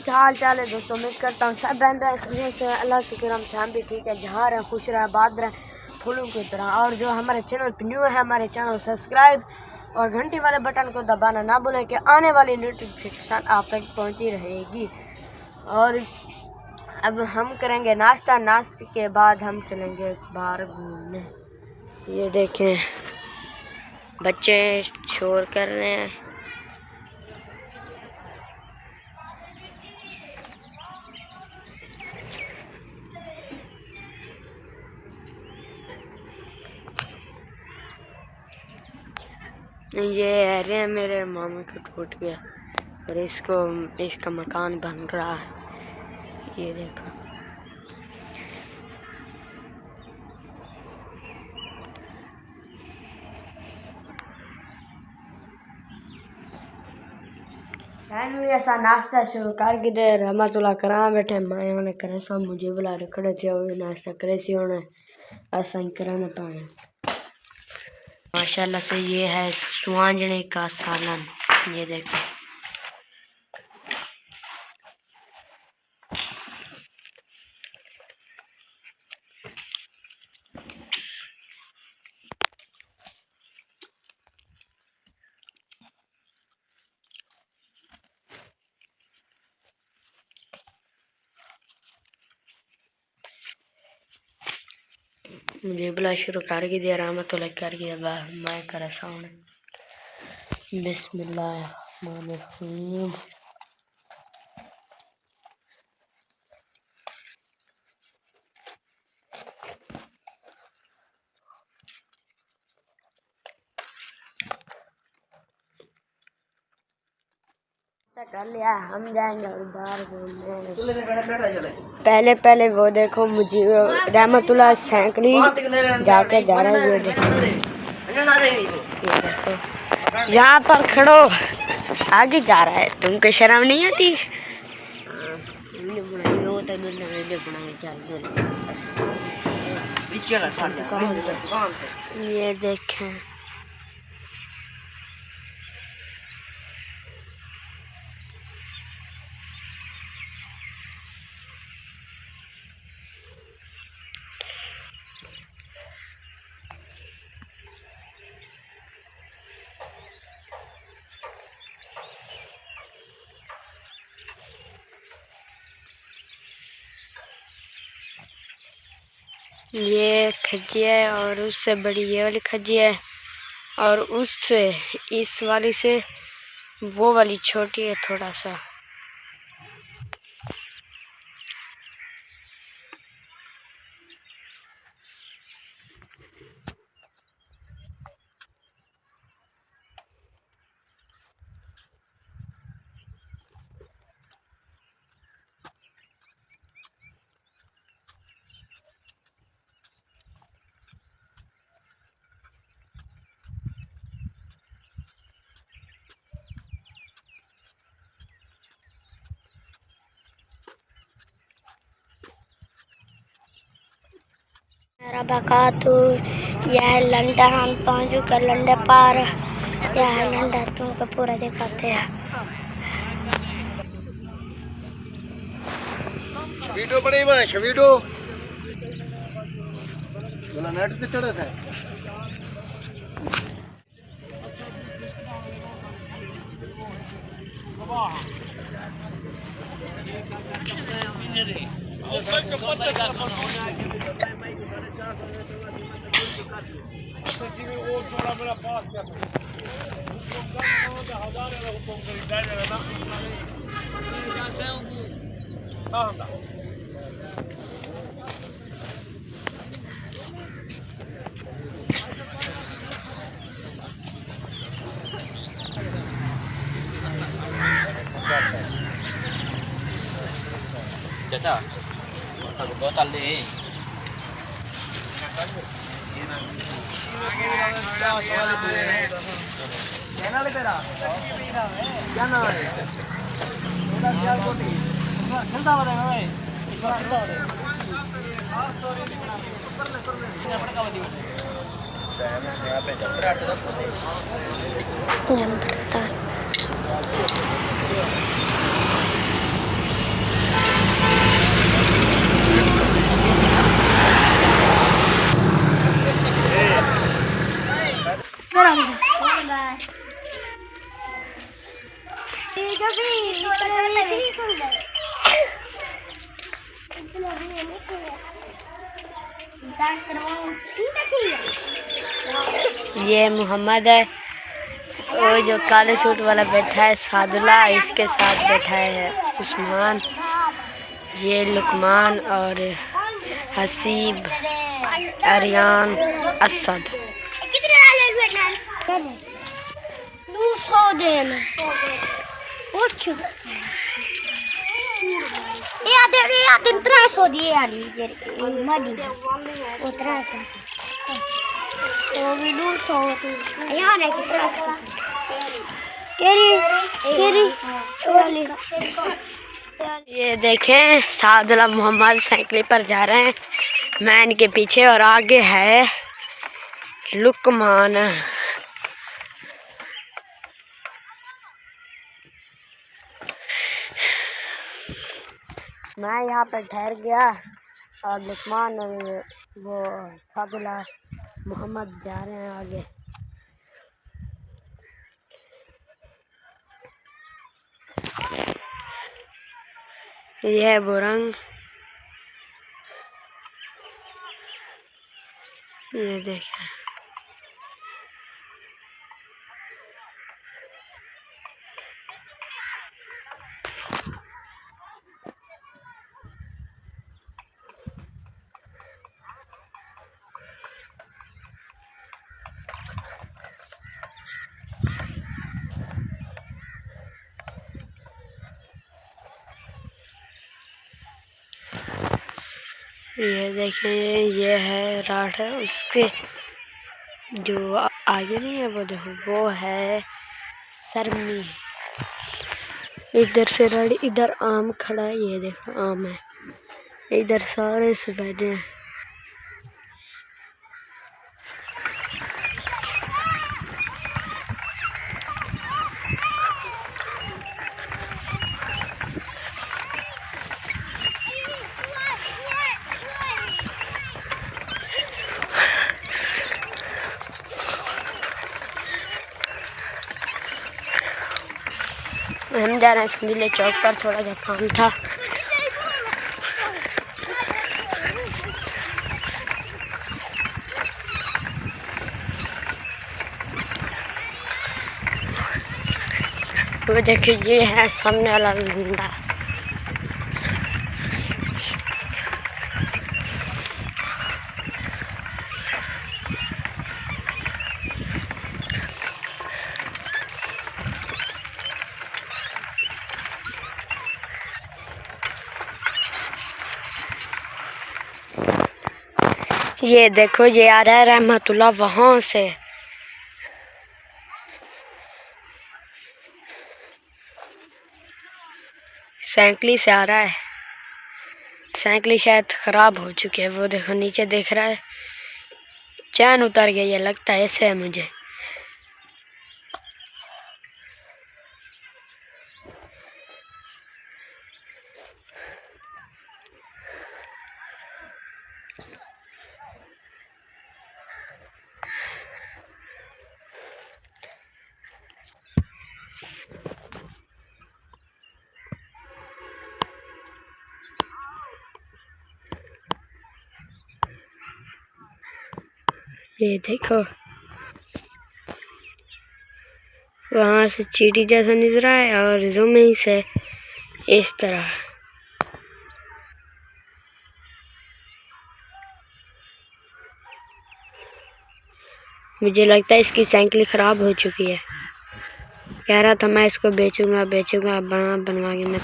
क्या हाल चाल है दोस्तों। उम्मीद करता हूँ सब बहन भाई से अल्लाह के करम से हम भी ठीक है, जहाँ रहें खुश रहें आबाद रहें फूलों की तरह। और जो हमारे चैनल पर न्यू है हमारे चैनल सब्सक्राइब और घंटी वाले बटन को दबाना ना भूलें कि आने वाली नोटिफिकेशन आप तक पहुँची रहेगी। और अब हम करेंगे नाश्ता, नाश्ते के बाद हम चलेंगे बाहर घूमने। ये देखें बच्चे शोर कर रहे हैं। ये एरिया मेरे मामू का टूट गया और इसका मकान बन रहा है। ये देखो ऐसा नाश्ता शुरू कर के दे रहमतुल्लाह करा बैठे माए उन्हें करे सब मुझे बुला रहे खड़े थे वो नाश्ता करे सी उन्हें ऐसा ही कराना पाए। माशाल्लाह से ये है सुहांजने का सालन। ये देखो मुझे बुला शुरू कर दिया रहमतुल्लाह कर दिया मैं करे सामने बिस्मिल्लाहिर्रहमानिर्रहीम। कर लिया हम जाएंगे और बाहर घूमने। पहले वो देखो मुझे रहमतुल्लाह सैकली जाके जा रहा है। ये देखो यहाँ पर खड़ो आगे जा रहा है, तुमको शर्म नहीं आती? ये देखें ये खज्जी है और उससे बड़ी ये वाली खज्जी है और उससे इस वाली से वो वाली छोटी है थोड़ा सा। मेरा बकातू यह लंडा हम पहुँच चुके लंडे पार। यह लंडा तुमको पूरा दिखाते हैं। वीडियो बड़ी बना वीडियो बोला नेट पे चढ़ा था। चाचा बोतल दे ये मोहम्मद है, वो जो काले सूट वाला बैठा है सादुल्ला, इसके साथ बैठा है उस्मान, ये लुकमान और हसीब, अरियान, असद। ये देखें सादुल्ला मोहम्मद साइकिल पर जा रहे हैं, मैं इनके पीछे, और आगे है लुकमान। मैं यहाँ पर ठहर गया और लुकमान और वो सादुल्ला मोहम्मद जा रहे हैं आगे। ये है वो रंग, ये देखें। ये देखिए, ये है राठ है, उसके जो आगे नहीं है वो देखो, वो है सरमी। इधर से राड़ी, इधर आम खड़ा है, ये देखो आम है, इधर सारे सफेदे हैं। हम जा रहे हैं संदीले चौक पर, थोड़ा सा काम था। वो देखिए, ये है सामने वाला लंडा। ये देखो, ये आ रहा है रहमतुल्लाह वहां से। साइकिल से आ रहा है, साइकिल शायद खराब हो चुकी है। वो देखो नीचे देख रहा है, चैन उतर गई है लगता है, ऐसे है मुझे। ये देखो, वहां से चींटी जैसा नजर है और जूमिंग से इस तरह। मुझे लगता है इसकी साइकिल खराब हो चुकी है। कह रहा था मैं इसको बेचूंगा, बनवा के मैं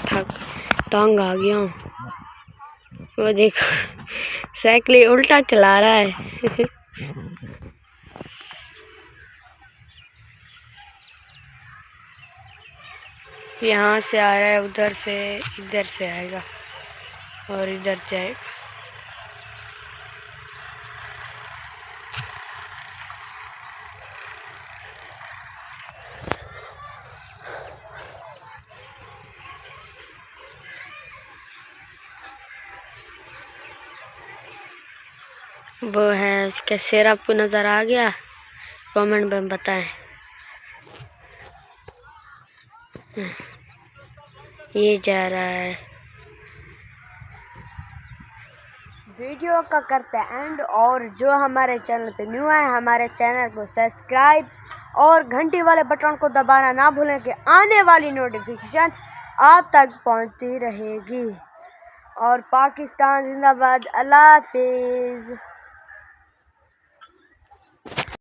तंग आ गया हूँ। वो देखो, साइकिल उल्टा चला रहा है। यहाँ से आ रहा है, उधर से इधर से आएगा और इधर जाएगा। वो है, उसका शेर आपको नज़र आ गया? कमेंट में बताएं। ये जा रहा है, वीडियो का करते हैं एंड, और जो हमारे चैनल पे न्यू है हमारे चैनल को सब्सक्राइब और घंटी वाले बटन को दबाना ना भूलें कि आने वाली नोटिफिकेशन आप तक पहुंचती रहेगी। और पाकिस्तान जिंदाबाद। अल्लाह हाफिज़।